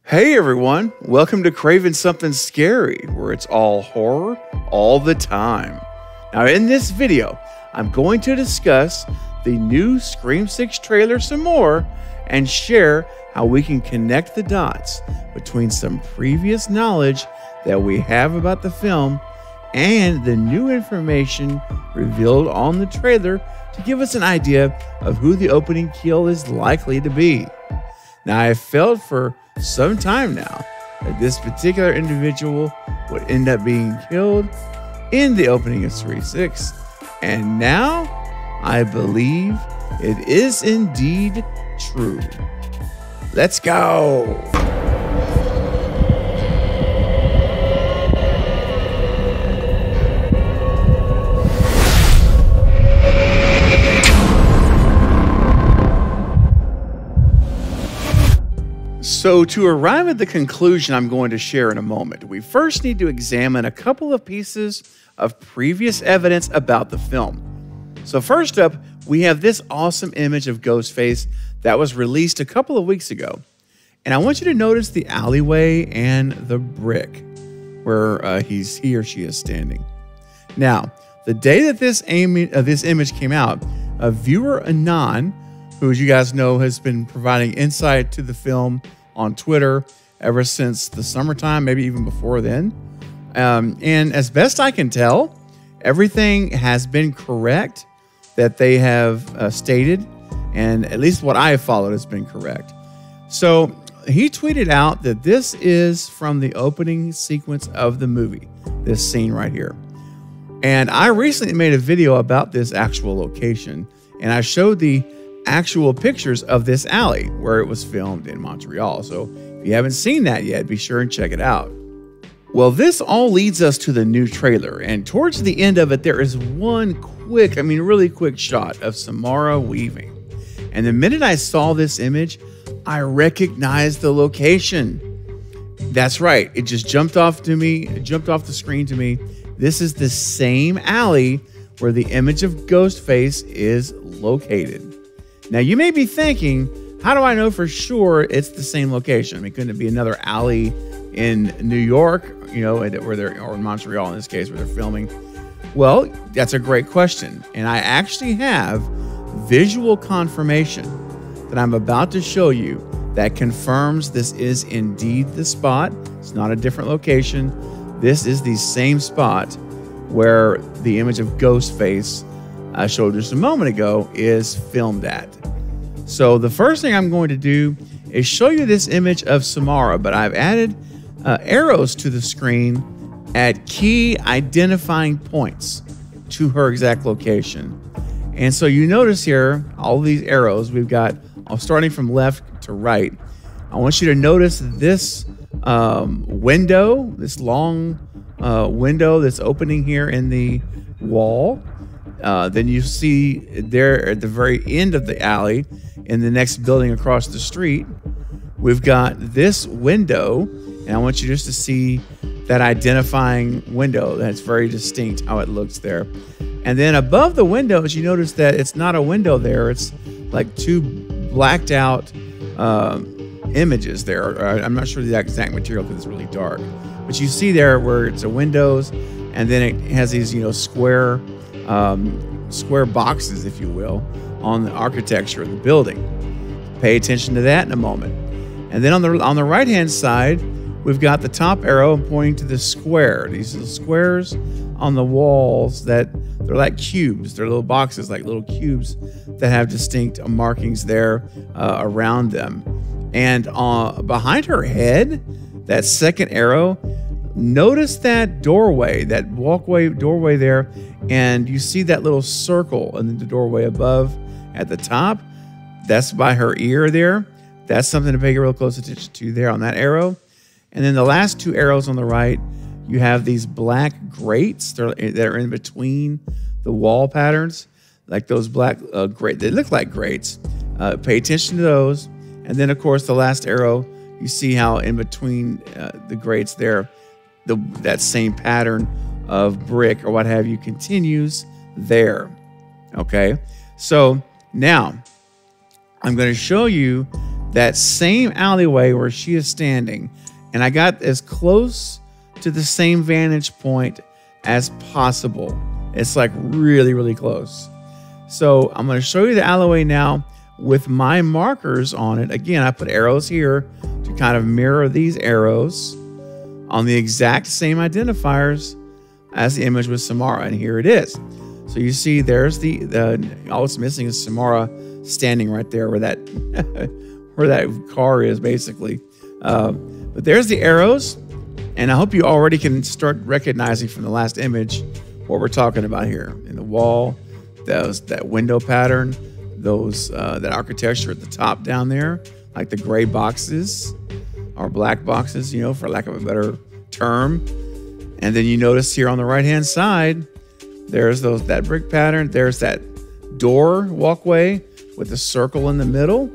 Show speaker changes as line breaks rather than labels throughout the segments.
Hey everyone, welcome to Craving Something Scary, where it's all horror all the time. Now in this video, I'm going to discuss the new Scream 6 trailer some more and share how we can connect the dots between some previous knowledge that we have about the film and the new information revealed on the trailer to give us an idea of who the opening kill is likely to be. Now I've felt for some time now that this particular individual would end up being killed in the opening of Scream 6, and now I believe it is indeed true. Let's go. So to arrive at the conclusion I'm going to share in a moment, we first need to examine a couple of pieces of previous evidence about the film. So first up, we have this awesome image of Ghostface that was released a couple of weeks ago. And I want you to notice the alleyway and the brick where he or she is standing. Now, the day that this image came out, viewer Anon, who as you guys know has been providing insight to the film on Twitter ever since the summertime, maybe even before then. And as best I can tell, everything has been correct that they have stated, and at least what I have followed has been correct. So he tweeted out that this is from the opening sequence of the movie, this scene right here. And I recently made a video about this actual location, and I showed the actual pictures of this alley where it was filmed in Montreal. So if you haven't seen that yet, be sure and check it out. Well, this all leads us to the new trailer, and towards the end of it, there is one quick, really quick shot of Samara Weaving. And the minute I saw this image, I recognized the location. That's right, it just jumped off the screen to me. This is the same alley where the image of Ghostface is located. Now, you may be thinking, how do I know for sure it's the same location? Couldn't it be another alley in New York, or in Montreal in this case, where they're filming? Well, that's a great question. And I actually have visual confirmation that I'm about to show you that confirms this is indeed the spot. It's not a different location. This is the same spot where the image of Ghostface I showed just a moment ago is filmed at. So the first thing I'm going to do is show you this image of Samara, but I've added arrows to the screen at key identifying points to her exact location. And so you notice here, all these arrows, we've got, starting from left to right. I want you to notice this window, this long window that's opening here in the wall. Then you see there at the very end of the alley in the next building across the street, we've got this window, and I want you just to see that identifying window. That's very distinct how it looks there. And then above the windows, you notice that it's not a window there. It's like two blacked out images there. I'm not sure the exact material because it's really dark. But you see there where it's a windows, and then it has these, square boxes, if you will, on the architecture of the building. Pay attention to that in a moment. And then on the right hand side, we've got the top arrow pointing to the square. These little squares on the walls that they're like cubes. They're little boxes, like little cubes that have distinct markings there around them. And behind her head, that second arrow, notice that doorway, that doorway there, and you see that little circle and then the doorway above at the top. That's by her ear there. That's something to pay real close attention to there on that arrow. And then the last two arrows on the right, you have these black grates that are in between the wall patterns, like those black grates. They look like grates. Pay attention to those. And then, of course, the last arrow, you see how in between the grates there, that same pattern of brick or what have you continues there. Okay, so now I'm going to show you that same alleyway where she is standing, and I got as close to the same vantage point as possible. It's like really, really close. So I'm going to show you the alleyway now with my markers on it. Again, I put arrows here to kind of mirror these arrows on the exact same identifiers as the image with Samara, and here it is. So you see there's all it's missing is Samara standing right there where that where that car is, basically. But there's the arrows, and I hope you already can start recognizing from the last image what we're talking about here. In the wall, that window pattern, that architecture at the top down there, like the gray boxes or black boxes, you know, for lack of a better term. And then you notice here on the right-hand side, there's that brick pattern. There's that door walkway with the circle in the middle.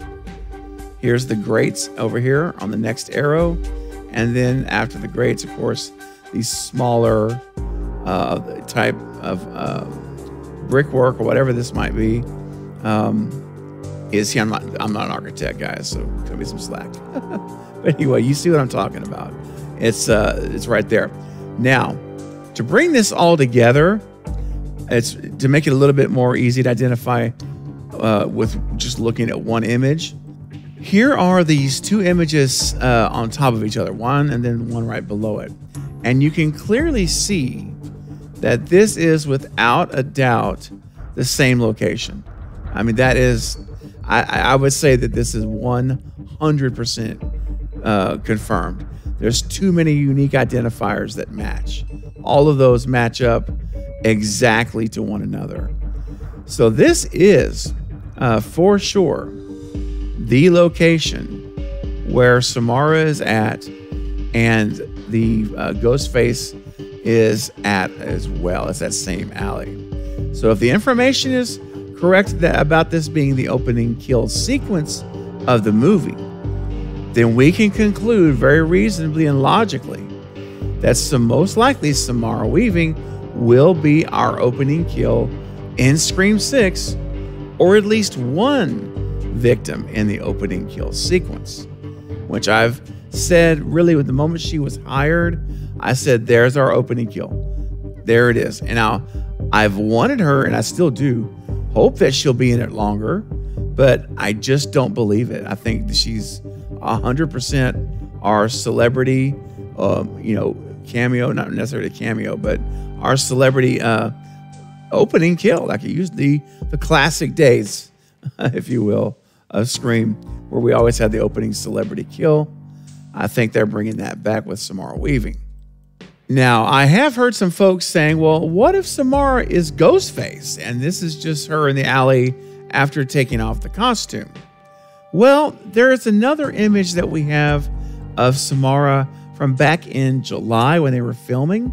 Here's the grates over here on the next arrow. And then after the grates, of course, these smaller type of brickwork or whatever this might be. I'm not an architect, guys, so cut me some slack. But anyway, you see what I'm talking about. It's right there. Now, to bring this all together, it's to make it a little bit more easy to identify with just looking at one image. Here are these two images on top of each other, one and then one right below it. And you can clearly see that this is without a doubt the same location. I mean, that is, I would say that this is 100% confirmed. There's too many unique identifiers that match. All of those match up exactly to one another. So this is, for sure, the location where Samara is at and the Ghostface is at as well. It's that same alley. So if the information is correct about this being the opening kill sequence of the movie, then we can conclude very reasonably and logically that most likely Samara Weaving will be our opening kill in Scream 6, or at least one victim in the opening kill sequence, which I've said really with the moment she was hired, I said, there's our opening kill. There it is. And now I've wanted her, and I still do, hope that she'll be in it longer, but I just don't believe it. I think that she's 100% our celebrity, cameo, not necessarily a cameo, but our celebrity opening kill, like it used the classic days, if you will, of Scream, where we always had the opening celebrity kill. I think they're bringing that back with Samara Weaving. Now, I have heard some folks saying, well, what if Samara is Ghostface and this is just her in the alley after taking off the costume? Well, there is another image that we have of Samara from back in July when they were filming.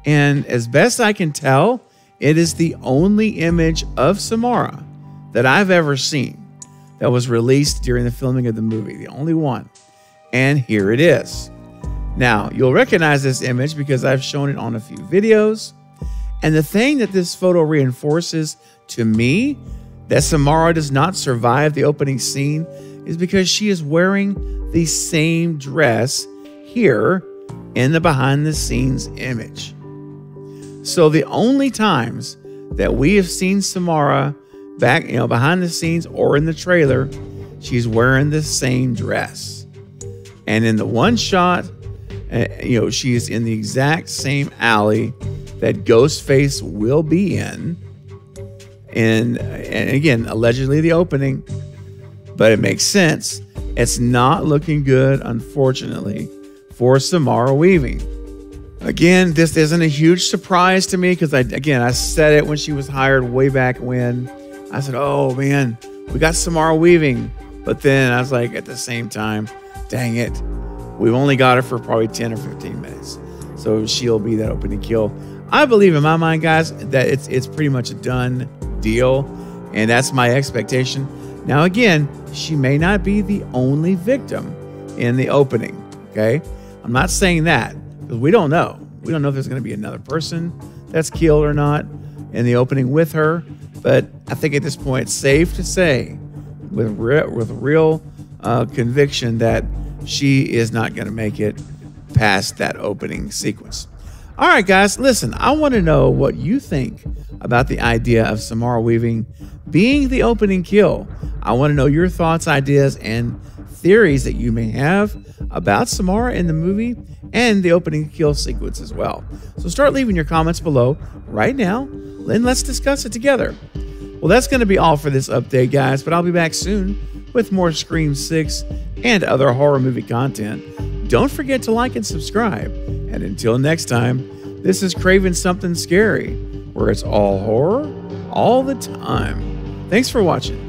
And as best I can tell, it is the only image of Samara that I've ever seen that was released during the filming of the movie, the only one. And here it is. Now, you'll recognize this image because I've shown it on a few videos. And the thing that this photo reinforces to me that Samara does not survive the opening scene is because she is wearing the same dress here in the behind the scenes image. So the only times that we have seen Samara back, behind the scenes or in the trailer, she's wearing the same dress. And in the one shot, she's in the exact same alley that Ghostface will be in. And again, allegedly the opening, but it makes sense. It's not looking good, unfortunately, for Samara Weaving. Again, this isn't a huge surprise to me because I said it when she was hired way back when. I said, oh man, we got Samara Weaving. But then I was like, at the same time, dang it, we've only got her for probably 10 or 15 minutes. So she'll be that opening kill. I believe in my mind, guys, that it's pretty much a done deal. And that's my expectation. Now, again, she may not be the only victim in the opening. Okay. I'm not saying that because we don't know. We don't know if there's going to be another person that's killed or not in the opening with her. But I think at this point, it's safe to say with real conviction that she is not going to make it past that opening sequence. All right, guys, listen, I want to know what you think about the idea of Samara Weaving being the opening kill. I want to know your thoughts, ideas, and theories that you may have about Samara in the movie and the opening kill sequence as well. So start leaving your comments below right now, and let's discuss it together. Well, that's going to be all for this update, guys, but I'll be back soon with more Scream 6 and other horror movie content. Don't forget to like and subscribe. And until next time, this is Craven Something Scary, where it's all horror all the time. Thanks for watching.